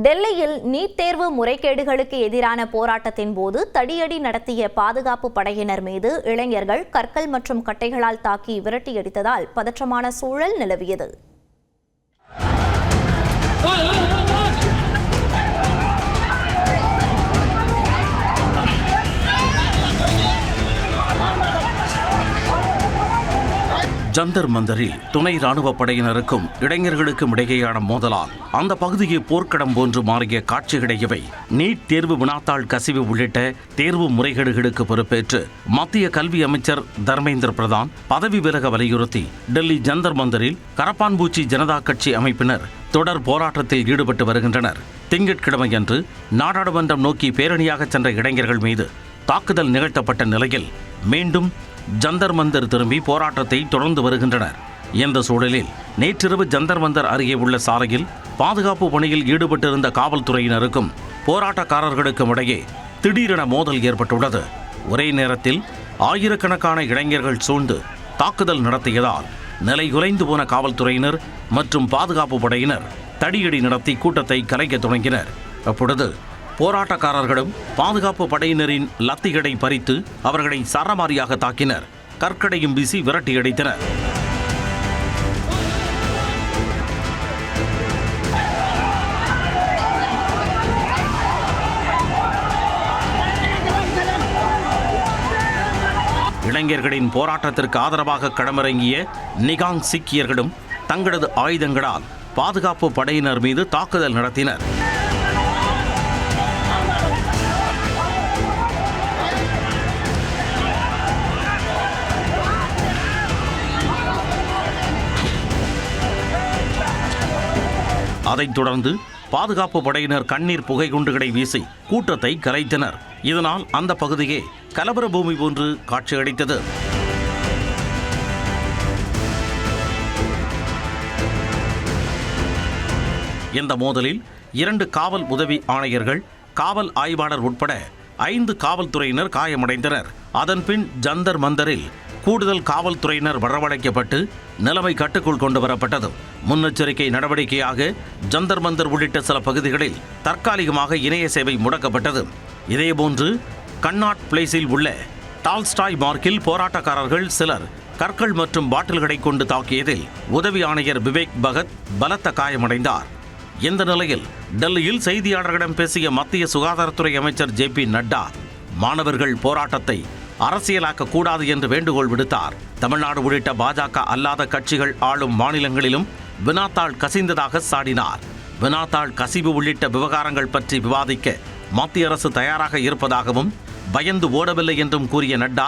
டெல்லியில் நீட் தேர்வு முறைகேடுகளுக்கு எதிரான போராட்டத்தின் போது தடியடி நடத்திய பாதுகாப்பு படையினர் மீது இளைஞர்கள் கற்கள் மற்றும் கட்டைகளால் தாக்கி விரட்டியடித்ததால் பதற்றமான சூழல் நிலவியது. ஜந்தர் மந்தரில் துணை ராணுவ படையினருக்கும் இளைஞர்களுக்கும் இடையேயான மோதலால் அந்த பகுதியை போர்க்களம் போன்று மாறிய காட்சிகளிடையவை நீட் தேர்வு வினாத்தாள் கசிவு உள்ளிட்ட தேர்வு முறைகேடுகளுக்கு பொறுப்பேற்று மத்திய கல்வி அமைச்சர் தர்மேந்திர பிரதான் பதவி விலக வலியுறுத்தி டெல்லி ஜந்தர் மந்தரில் கரப்பான்பூச்சி ஜனதா கட்சி அமைப்பினர் தொடர் போராட்டத்தில் ஈடுபட்டு வருகின்றனர். திங்கட்கிழமையன்று நாடாளுமன்றம் நோக்கி பேரணியாக சென்ற இளைஞர்கள் மீது தாக்குதல் நிகழ்த்தப்பட்ட நிலையில் மீண்டும் ஜந்தர் மந்தர் திரும்பி போராட்டத்தை தொடர்ந்து வருகின்றனர். இந்த சூழலில் நேற்றிரவு ஜந்தர் மந்தர் அருகே உள்ள சாலையில் பாதுகாப்பு பணியில் ஈடுபட்டிருந்த காவல்துறையினருக்கும் போராட்டக்காரர்களுக்கும் இடையே திடீரென மோதல் ஏற்பட்டுள்ளது. ஒரே நேரத்தில் ஆயிரக்கணக்கான இளைஞர்கள் சூழ்ந்து தாக்குதல் நடத்தியதால் நிலைகுலைந்து போன காவல்துறையினர் மற்றும் பாதுகாப்பு படையினர் தடியடி நடத்தி கூட்டத்தை கலைக்க தொடங்கினர். அப்பொழுது போராட்டக்காரர்களும் பாதுகாப்பு படையினரின் லத்திகளை பறித்து அவர்களை சரமாரியாக தாக்கினர். கற்கடையும் வீசி விரட்டியடித்தனர். இளைஞர்களின் போராட்டத்திற்கு ஆதரவாக களமிறங்கிய நிகாங் சீக்கியர்களும் தங்களது ஆயுதங்களால் பாதுகாப்பு படையினர் மீது தாக்குதல் நடத்தினர். அதைத் தொடர்ந்து பாதுகாப்பு படையினர் கண்ணீர் புகை குண்டுகளை வீசி கூட்டத்தை கலைத்தனர். இதனால் அந்த பகுதியே கலவர பூமி போன்று காட்சியளித்தது. இந்த மோதலில் 2 காவல் உதவி ஆணையர்கள், காவல் ஆய்வாளர் உட்பட 5 காவல்துறையினர் காயமடைந்தனர். அதன்பின் ஜந்தர் மந்தரில் கூடுதல் காவல்துறையினர் வரவழைக்கப்பட்டு நிலைமை கட்டுக்குள் கொண்டு வரப்பட்டது. முன்னெச்சரிக்கை நடவடிக்கையாக ஜந்தர் மந்தர் உள்ளிட்ட சில பகுதிகளில் தற்காலிகமாக இணைய சேவை முடக்கப்பட்டது. இதேபோன்று கன்னாட் பிளேஸில் உள்ள டால்ஸ்டாய் மார்க்கில் போராட்டக்காரர்கள் சிலர் கற்கள் மற்றும் பாட்டில்களை கொண்டு தாக்கியதில் உதவி ஆணையர் விவேக் பகத் பலத்த காயமடைந்தார். இந்த நிலையில் டெல்லியில் செய்தியாளர்களிடம் பேசிய மத்திய சுகாதாரத்துறை அமைச்சர் JP நட்டா மாணவர்கள் போராட்டத்தை அரசியலாக்க கூடாது என்று வேண்டுகோள் விடுத்தார். தமிழ்நாடு உள்ளிட்ட பாஜக அல்லாத கட்சிகள் ஆளும் மாநிலங்களிலும் வினாத்தாள் கசிந்ததாக சாடினார். வினாத்தாள் கசிவு உள்ளிட்ட விவகாரங்கள் பற்றி விவாதிக்க மத்திய அரசு தயாராக இருப்பதாகவும் பயந்து ஓடவில்லை என்றும் கூறிய நட்டா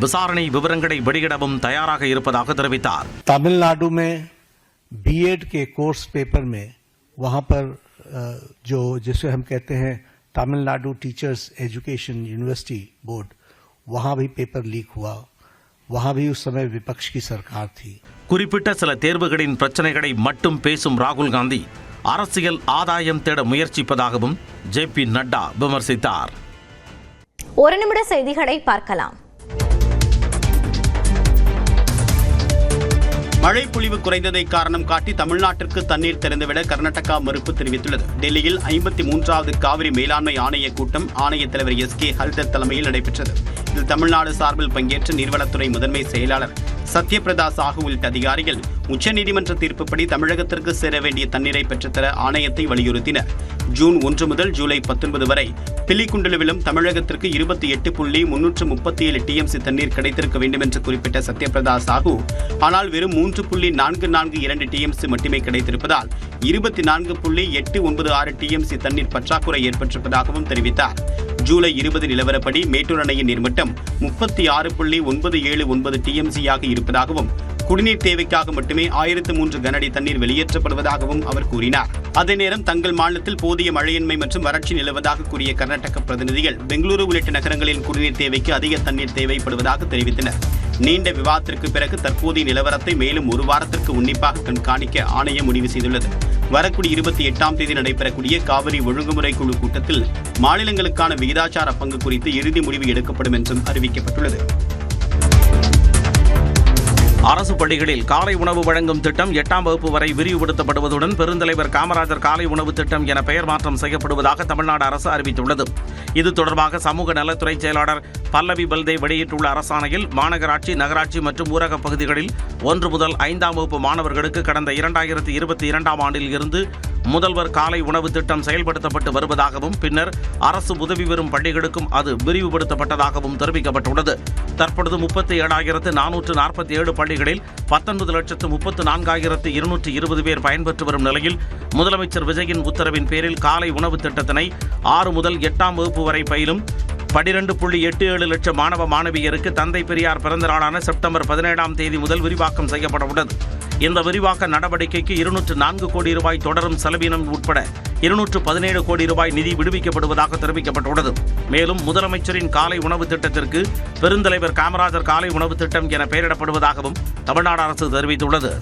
விசாரணை விவரங்களை வெளியிடவும் தயாராக இருப்பதாக தெரிவித்தார். तमिलनाडु में बीएड के कोर्स पेपर में वहां पर जो जिसे हम कहते हैं Tamil Nadu teachers education university board, वहां भी पेपर लीक हुआ. वहां भी उस समय विपक्ष की सरकार थी. குறிப்பிட்ட சில தேர்வுகளின் பிரச்சனைகளை மட்டும் பேசும் ராகுல் காந்தி அரசியல் ஆதாயம் தேட முயற்சிப்பதாகவும் JP நட்டா விமர்சித்தார். ஒரு நிமிட செய்திகளை பார்க்கலாம். மழை பொழிவு குறைந்ததை காரணம் காட்டி தமிழ்நாட்டிற்கு தண்ணீர் திறந்துவிட கர்நாடகா மறுப்பு தெரிவித்துள்ளது. டெல்லியில் 53வது காவிரி மேலாண்மை ஆணைய கூட்டம் ஆணைய தலைவர் SK ஹல்தர் தலைமையில் நடைபெற்றது. இதில் தமிழ்நாடு சார்பில் பங்கேற்ற நீர்வளத்துறை முதன்மை செயலாளர் சத்யபிரதா சாஹூ உள்ளிட்ட அதிகாரிகள் உச்சநீதிமன்ற தீர்ப்புப்படி தமிழகத்திற்கு சேர வேண்டிய தண்ணீரை பெற்றுத்தர ஆணையத்தை வலியுறுத்தினர். ஜூன் 1 முதல் ஜூலை 19 வரை பில்லிகுண்டலுவிலும் தமிழகத்திற்கு 28.337 TMC தண்ணீர் கிடைத்திருக்க வேண்டும் என்று குறிப்பிட்ட சத்யபிரதா சாஹூ, ஆனால் வெறும் 3.442 TMC மட்டுமே கிடைத்திருப்பதால் 24.896 TMC தண்ணீர் பற்றாக்குறை ஏற்பட்டிருப்பதாகவும் தெரிவித்தார். ஜூலை 20 நிலவரப்படி மேட்டூர் அணையின் நீர்மட்டம் 36.979 TMC-யாக இருப்பதாகவும் குடிநீர் தேவைக்காக மட்டுமே 1003 கனஅடி தண்ணீர் வெளியேற்றப்படுவதாகவும் அவர் கூறினார். அதே நேரம் தங்கள் மாநிலத்தில் போதிய மழையின்மை மற்றும் வறட்சி நிலவுவதாக கூறிய கர்நாடக பிரதிநிதிகள் பெங்களூரு உள்ளிட்ட நகரங்களின் குடிநீர் தேவைக்கு அதிக தண்ணீர் தேவைப்படுவதாக தெரிவித்தனர். நீண்ட விவாதத்திற்கு பிறகு தற்போதைய நிலவரத்தை மேலும் ஒரு வாரத்திற்கு உன்னிப்பாக கண்காணிக்க ஆணையம் முடிவு செய்துள்ளது. வரக்கூடிய 28ஆம் தேதி நடைபெறக்கூடிய காவிரி ஒழுங்குமுறை குழு கூட்டத்தில் மாநிலங்களுக்கான விகிதாச்சார பங்கு குறித்து இறுதி முடிவு எடுக்கப்படும் என்றும் அறிவிக்கப்பட்டுள்ளது. அரசு பள்ளிகளில் காலை உணவு வழங்கும் திட்டம் 8ஆம் வகுப்பு வரை விரிவுபடுத்தப்படுவதுடன் பெருந்தலைவர் காமராஜர் காலை உணவு திட்டம் என பெயர் மாற்றம் செய்யப்படுவதாக தமிழ்நாடு அரசு அறிவித்துள்ளது. இது தொடர்பாக சமூக நலத்துறை செயலாளர் பல்லவி பல்தேவ் வெளியிட்டுள்ள அரசாணையில் மாநகராட்சி, நகராட்சி மற்றும் ஊரக பகுதிகளில் 1 முதல் 5ஆம் வகுப்பு மாணவர்களுக்கு கடந்த 2022ஆம் ஆண்டில் இருந்து முதல்வர் காலை உணவு திட்டம் செயல்படுத்தப்பட்டு வருவதாகவும் பின்னர் அரசு உதவி பெறும் பள்ளிகளுக்கும் அது விரிவுபடுத்தப்பட்டதாகவும் தெரிவிக்கப்பட்டுள்ளது. தற்பொழுது 37,447 பள்ளிகளில் 19,34,220 பேர் பயன்பெற்று வரும் நிலையில் முதலமைச்சர் விஜயின் உத்தரவின் பேரில் காலை உணவு திட்டத்தினை 6 முதல் 8ஆம் வகுப்பு வரை பயிலும் 12.87 லட்சம் மாணவ மாணவியருக்கு தந்தை பெரியார் பிறந்த நாளான செப்டம்பர் 17ஆம் தேதி முதல் விரிவாக்கம் செய்யப்பட உள்ளது. இந்த விரிவாக்க நடவடிக்கைக்கு 204 கோடி ரூபாய் தொடரும் செலவினம் உட்பட 217 கோடி ரூபாய் நிதி விடுவிக்கப்படுவதாக தெரிவிக்கப்பட்டுள்ளது. மேலும் முதலமைச்சரின் காலை உணவு திட்டத்திற்கு பெருந்தலைவர் காமராஜர் காலை உணவு திட்டம் என பெயரிடப்படுவதாகவும் தமிழ்நாடு அரசு தெரிவித்துள்ளது.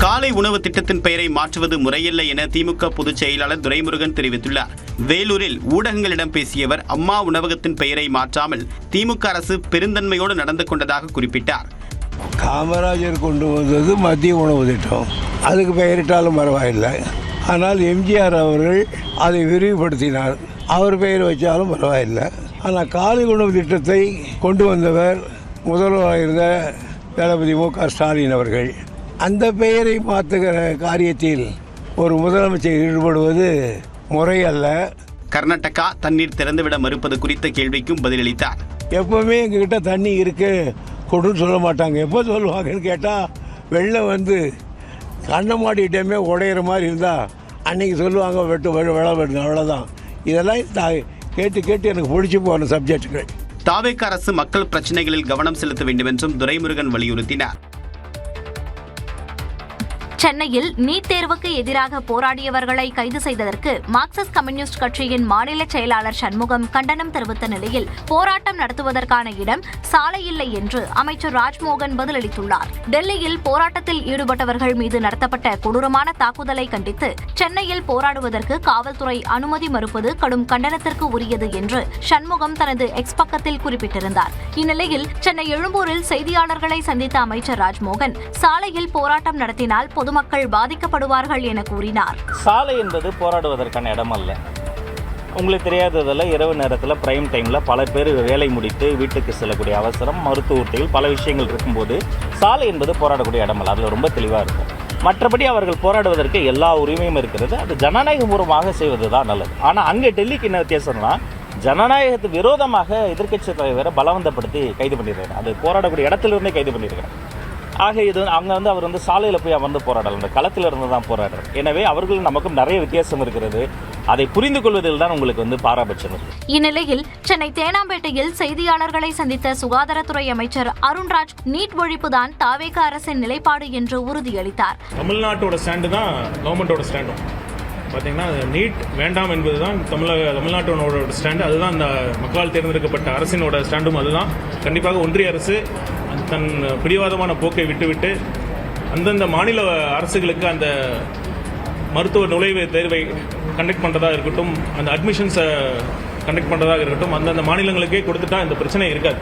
காலை உணவு திட்டத்தின் பெயரை மாற்றுவது முறையில்லை என திமுக பொதுச் செயலாளர் துரைமுருகன் தெரிவித்துள்ளார். வேலூரில் ஊடகங்களிடம் பேசிய அவர், அம்மா உணவகத்தின் பெயரை மாற்றாமல் திமுக அரசு பெருந்தன்மையோடு நடந்து கொண்டதாக குறிப்பிட்டார். காமராஜர் கொண்டு வந்தது மதிய உணவு திட்டம், அதுக்கு பெயரிட்டாலும் பரவாயில்லை. ஆனால் எம்ஜிஆர் அவர்கள் அதை விரிவுபடுத்தினார், அவர் பெயர் வச்சாலும் பரவாயில்லை. ஆனால் காலை உணவு திட்டத்தை கொண்டு வந்தவர் முதல்வராக இருந்த தளபதி மு க ஸ்டாலின் அவர்கள். அந்த பெயரை மாற்றுகிற காரியத்தில் ஒரு முதலமைச்சர் ஈடுபடுவது முறை அல்ல. கர்நாடகா தண்ணீர் திறந்துவிட மறுப்பது குறித்த கேள்விக்கும் பதிலளித்தார். எப்பவுமே எங்ககிட்ட தண்ணி இருக்கு கொடுன்னு சொல்ல மாட்டாங்க. எப்போ சொல்லுவாங்கன்னு கேட்டால் வெள்ளம் வந்து கண்ணமாடி டேமே உடையிற மாதிரி இருந்தால் அன்னைக்கு சொல்லுவாங்க வெள்ளம் வெட்டுங்க, அவ்வளோதான். இதெல்லாம் கேட்டு எனக்கு பிடிச்சி போன சப்ஜெக்டுகள். தாவேக அரசு மக்கள் பிரச்சனைகளில் கவனம் செலுத்த வேண்டும் என்றும் துரைமுருகன் வலியுறுத்தினார். சென்னையில் நீட் தேர்வுக்கு எதிராக போராடியவர்களை கைது செய்ததற்கு மார்க்சிஸ்ட் கம்யூனிஸ்ட் கட்சியின் மாநில செயலாளர் சண்முகம் கண்டனம் தெரிவித்த நிலையில் போராட்டம் நடத்துவதற்கான இடம் சாலை இல்லை என்று அமைச்சர் ராஜ்மோகன் பதிலளித்துள்ளார். டெல்லியில் போராட்டத்தில் ஈடுபட்டவர்கள் மீது நடத்தப்பட்ட கொடூரமான தாக்குதலை கண்டித்து சென்னையில் போராடுவதற்கு காவல்துறை அனுமதி மறுப்பது கடும் கண்டனத்திற்கு உரியது என்று சண்முகம் தனது எக்ஸ் பக்கத்தில் குறிப்பிட்டிருந்தார். இந்நிலையில் சென்னை எழும்பூரில் செய்தியாளர்களை சந்தித்த அமைச்சர் ராஜ்மோகன் சாலையில் போராட்டம் நடத்தினால் மக்கள் பாதிக்கப்படுவார்கள் என கூறினார். சாலை என்பது போராடுவதற்கான இடம் அல்ல. உங்களுக்கு தெரியாததில் இரவு நேரத்தில் பிரைம் டைமில் பல பேர் வேலை முடித்து வீட்டுக்கு செல்லக்கூடிய அவசரம், மருத்துவ ஊட்டிகள், பல விஷயங்கள் இருக்கும்போது சாலை என்பது போராடக்கூடிய இடம் அல்ல. அதில் ரொம்ப தெளிவாக இருக்கும். மற்றபடி அவர்கள் போராடுவதற்கு எல்லா உரிமையும் இருக்கிறது. அது ஜனநாயக பூர்வமாக செய்வது தான் நல்லது. ஆனால் அங்கே டெல்லிக்கு என்ன வித்தியாசம்னா, ஜனநாயகத்துக்கு விரோதமாக எதிர்க்கட்சி தலைவரை பலவந்தப்படுத்தி கைது பண்ணியிருக்காங்க. அது போராடக்கூடிய இடத்திலிருந்தே கைது பண்ணியிருக்காங்க. ஆக இது அங்கே அவர் சாலையில் போய் அமர்ந்து போராடலாம், அந்த களத்தில் இருந்து தான் போராடுறார். எனவே அவர்களும் நமக்கும் நிறைய வித்தியாசம் இருக்கிறது. அதை புரிந்து கொள்வதில் தான் உங்களுக்கு பாராபட்சம் இருக்கு. இந்நிலையில் சென்னை தேனாம்பேட்டையில் செய்தியாளர்களை சந்தித்த சுகாதாரத்துறை அமைச்சர் அருண்ராஜ் நீட் ஒழிப்புதான் தாவேக அரசின் நிலைப்பாடு என்று உறுதியளித்தார். தமிழ்நாட்டோட ஸ்டாண்டு தான் கவர்மெண்டோட ஸ்டாண்டும். பார்த்தீங்கன்னா நீட் வேண்டாம் என்பது தான் தமிழ்நாட்டோட ஸ்டாண்டு. அதுதான் அந்த மக்களால் தேர்ந்தெடுக்கப்பட்ட அரசினோட ஸ்டாண்டும் அதுதான். கண்டிப்பாக ஒன்றிய அரசு தன் பிடிவாதமான போக்கை விட்டுவிட்டு அந்தந்த மாநில அரசுகளுக்கு அந்த மருத்துவ நுழைவு தேர்வை கண்டக்ட் பண்ணுறதாக இருக்கட்டும், அந்த அட்மிஷன்ஸை கண்டக்ட் பண்ணுறதாக இருக்கட்டும், அந்தந்த மாநிலங்களுக்கே கொடுத்துட்டா இந்த பிரச்சனை இருக்காது.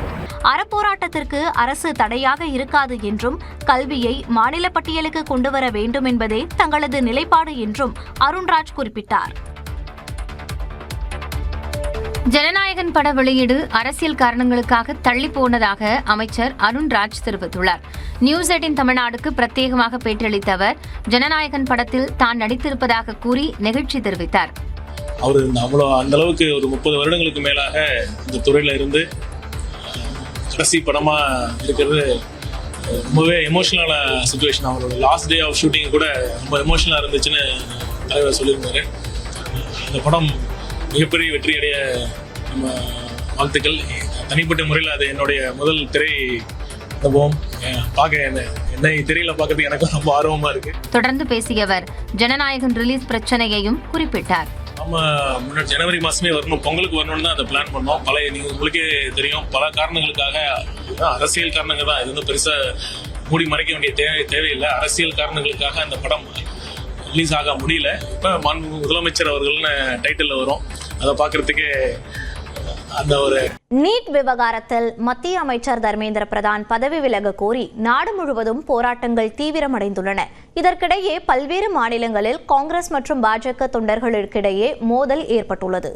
அறப்போராட்டத்திற்கு அரசு தடையாக இருக்காது என்றும் கல்வியை மாநில பட்டியலுக்கு கொண்டுவர வேண்டும் என்பதே தங்களது நிலைப்பாடு என்றும் அருண்ராஜ் குறிப்பிட்டார். ஜனநாயகன் பட வெளியீடு அரசியல் காரணங்களுக்காக தள்ளி போனதாக அமைச்சர் அருண்ராஜ் தெரிவித்துள்ளார். நியூஸ் 18 தமிழ்நாடுக்கு பிரத்யேகமாக பேட்டியளித்த அவர் ஜனநாயகன் படத்தில் தான் நடித்திருப்பதாக கூறி நெகிழ்ச்சி தெரிவித்தார். அவர் அந்த அளவுக்கு ஒரு 30 வருடங்களுக்கு மேலாக இந்த துறையில இருந்து கடைசி படமா இருக்கிறது ரொம்பவே எமோஷனலான சிச்சுவேஷன். அவரோட லாஸ்ட் டே ஆஃப் ஷூட்டிங் கூட ரொம்ப எமோஷனலாக இருந்துச்சுன்னு தலைவர் சொல்லியிருந்தாரு. இந்த படம் மிகப்பெரிய வெற்றி அடைய நம்ம வாழ்த்துக்கள். தனிப்பட்ட முறையில் அது என்னுடைய முதல் திரை அனுபவம். பார்க்க என்னை திரையில பார்க்கறதுக்கு எனக்கு ரொம்ப ஆர்வமா இருக்கு. தொடர்ந்து பேசிய அவர் ஜனநாயகன் ரிலீஸ் பிரச்சனையையும் குறிப்பிட்டார். நம்ம முன்னாடி ஜனவரி மாசமே வரணும், பொங்கலுக்கு வரணும்னு தான் அதை பிளான் பண்ணோம். உங்களுக்கே தெரியும், பல காரணங்களுக்காக, அரசியல் காரணங்கள் தான். இது பெருசா மூடி மறைக்க வேண்டிய தேவையில்லை. அரசியல் காரணங்களுக்காக அந்த படம் ரிலீஸ் ஆக முடியல. இப்போ முதலமைச்சர் அவர்கள்னு டைட்டில் வரும், அதை பார்க்கறதுக்கு அந்த ஒரு நீட் விவகாரத்தில் மத்திய அமைச்சர் தர்மேந்திர பிரதான் பதவி விலக கோரி நாடு முழுவதும் போராட்டங்கள் தீவிரமடைந்துள்ளன. இதற்கிடையே பல்வேறு மாநிலங்களில் காங்கிரஸ் மற்றும் பாஜக தொண்டர்களுக்கிடையே மோதல் ஏற்பட்டுள்ளது.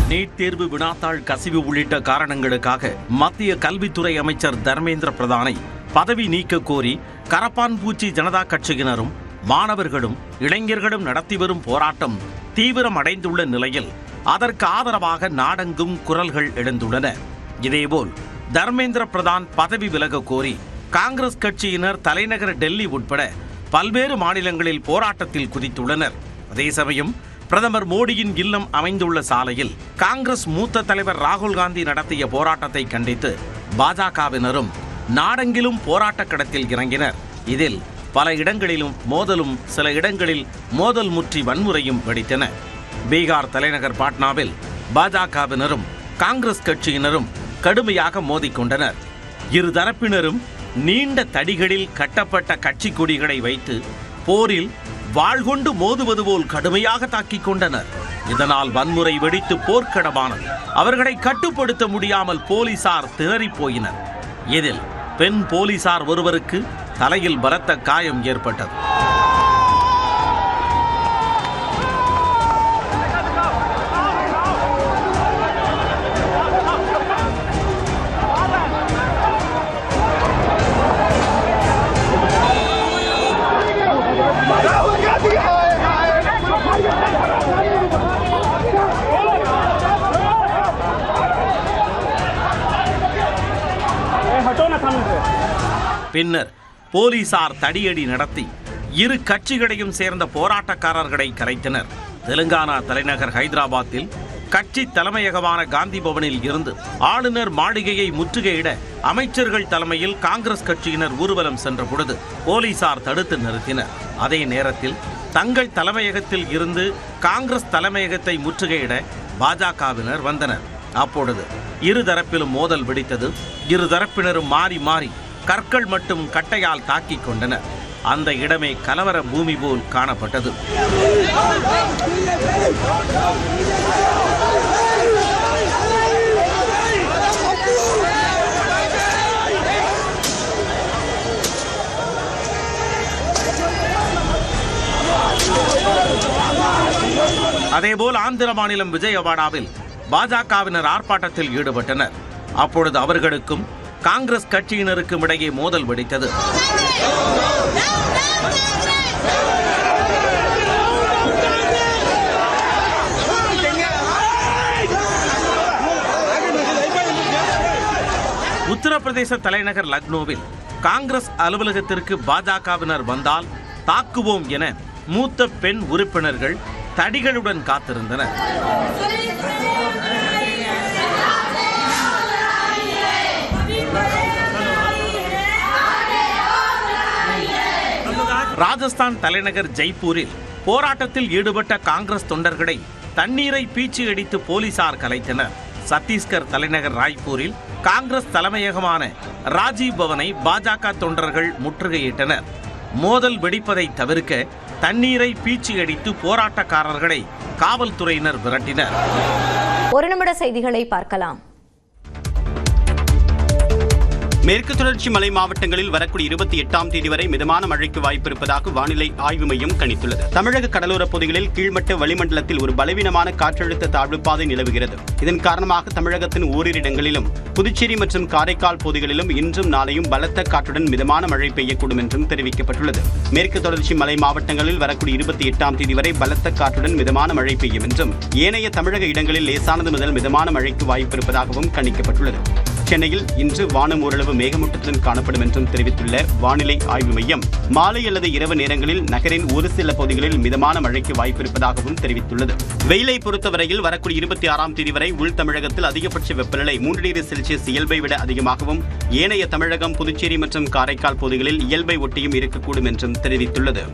நீட் தேர்வு வினாத்தாள் கசிவு உள்ளிட்ட காரணங்களுக்காக மத்திய கல்வித்துறை அமைச்சர் தர்மேந்திர பிரதானை பதவி நீக்க கோரி கரப்பான்பூச்சி ஜனதா கட்சியினரும் மாணவர்களும் இளைஞர்களும் நடத்தி வரும் போராட்டம் தீவிரமடைந்துள்ள நிலையில் அதற்கு ஆதரவாக நாடெங்கும் குரல்கள் எழுந்துள்ளன. இதேபோல் தர்மேந்திர பிரதான் பதவி விலக கோரி காங்கிரஸ் கட்சியினர் தலைநகர் டெல்லி உட்பட பல்வேறு மாநிலங்களில் போராட்டத்தில் குதித்துள்ளனர். அதே சமயம் பிரதமர் மோடியின் இல்லம் அமைந்துள்ள சாலையில் காங்கிரஸ் மூத்த தலைவர் ராகுல் காந்தி நடத்திய போராட்டத்தை கண்டித்து பாஜகவினரும் நாடெங்கிலும் போராட்ட களத்தில் இறங்கினர். இதில் பல இடங்களிலும் மோதலும், சில இடங்களில் மோதல் முற்றி வன்முறையும் வெடித்தன. பீகார் தலைநகர் பாட்னாவில் பாஜகவினரும் காங்கிரஸ் கட்சியினரும் கடுமையாக மோதிக்கொண்டனர். இரு தரப்பினரும் நீண்ட தடிகளில் கட்டப்பட்ட கட்சி கொடிகளை வைத்து போரில் வாழ்கொண்டு மோதுவது போல் கடுமையாக தாக்கிக் கொண்டனர். இதனால் வன்முறை வெடித்து போர்க்களமானது. அவர்களை கட்டுப்படுத்த முடியாமல் போலீசார் திணறிப் போயினர். இதில் பெண் போலீசார் ஒருவருக்கு தலையில் பலத்த காயம் ஏற்பட்டது. பின்னர் போலீசார் தடியடி நடத்தி இரு கட்சிகளையும் சேர்ந்த போராட்டக்காரர்களை கலைத்தனர். தெலுங்கானா தலைநகர் ஹைதராபாத்தில் கட்சி தலைமையகமான காந்தி பவனில் இருந்து ஆளுநர் மாளிகையை முற்றுகையிட அமைச்சர்கள் தலைமையில் காங்கிரஸ் கட்சியினர் ஊர்வலம் சென்ற பொழுது போலீசார் தடுத்து நிறுத்தினர். அதே நேரத்தில் தங்கள் தலைமையகத்தில் இருந்து காங்கிரஸ் தலைமையகத்தை முற்றுகையிட பாஜகவினர் வந்தனர். அப்பொழுது இருதரப்பிலும் மோதல் வெடித்தது. இருதரப்பினரும் மாறி மாறி கற்கள் மட்டும் கட்டையால் தாக்கிக் கொண்டனர். அந்த இடமே கலவர பூமி போல் காணப்பட்டது. அதேபோல் ஆந்திர மாநிலம் விஜயவாடாவில் பாஜகவினர் ஆர்ப்பாட்டத்தில் ஈடுபட்டனர். அப்பொழுது அவர்களுக்கும் காங்கிரஸ் கட்சியினருக்கும் இடையே மோதல் வெடித்தது. உத்தரப்பிரதேச தலைநகர் லக்னோவில் காங்கிரஸ் அலுவலகத்திற்கு பாஜகவினர் வந்தால் தாக்குவோம் என மூத்த பெண் உறுப்பினர்கள் தடிகளுடன் காத்திருந்தனர். ராஜஸ்தான் தலைநகர் ஜெய்ப்பூரில் போராட்டத்தில் ஈடுபட்ட காங்கிரஸ் தொண்டர்களை தண்ணீரை பீச்சி அடித்து போலீசார் கலைத்தனர். சத்தீஸ்கர் தலைநகர் ராய்ப்பூரில் காங்கிரஸ் தலைமையகமான ராஜீவ் பவனை பாஜக தொண்டர்கள் முற்றுகையிட்டனர். மோதல் வெடிப்பதை தவிர்க்க தண்ணீரை பீச்சி அடித்து போராட்டக்காரர்களை காவல்துறையினர் விரட்டினர். ஒரு நிமிட செய்திகளை பார்க்கலாம். மேற்கு தொடர்ச்சி மலை மாவட்டங்களில் வரக்கூடிய 28ஆம் தேதி வரை மிதமான மழைக்கு வாய்ப்பிருப்பதாக வானிலை ஆய்வு மையம் கணித்துள்ளது. தமிழக கடலோர பகுதிகளில் கீழ்மட்ட வளிமண்டலத்தில் ஒரு பலவீனமான காற்றழுத்த தாழ்வு பாதை நிலவுகிறது. இதன் காரணமாக தமிழகத்தின் ஓரிரு இடங்களிலும் புதுச்சேரி மற்றும் காரைக்கால் பகுதிகளிலும் இன்றும் நாளையும் பலத்த காற்றுடன் மிதமான மழை பெய்யக்கூடும் என்றும் தெரிவிக்கப்பட்டுள்ளது. மேற்கு தொடர்ச்சி மலை மாவட்டங்களில் வரக்கூடிய 28ஆம் தேதி வரை பலத்த காற்றுடன் மிதமான மழை பெய்யும் என்றும் ஏனைய தமிழக இடங்களில் லேசானது முதல் மிதமான மழைக்கு வாய்ப்பிருப்பதாகவும் கணிக்கப்பட்டுள்ளது. சென்னையில் இன்று வானம் ஓரளவு மேகமூட்டத்துடன் காணப்படும் என்றும் தெரிவித்துள்ள வானிலை ஆய்வு மையம் மாலை அல்லது இரவு நேரங்களில் நகரின் ஒரு சில பகுதிகளில் மிதமான மழைக்கு வாய்ப்பிருப்பதாகவும் தெரிவித்துள்ளது. வெயிலை பொறுத்தவரையில் வரக்கூடிய 26ஆம் தேதி வரை உள் தமிழகத்தில் அதிகபட்ச வெப்பநிலை 3 டிகிரி செல்சியஸ் இயல்பை விட அதிகமாகவும் ஏனைய தமிழகம், புதுச்சேரி மற்றும் காரைக்கால் பகுதிகளில் இயல்பை ஒட்டியும் இருக்கக்கூடும் என்றும் தெரிவித்துள்ளது.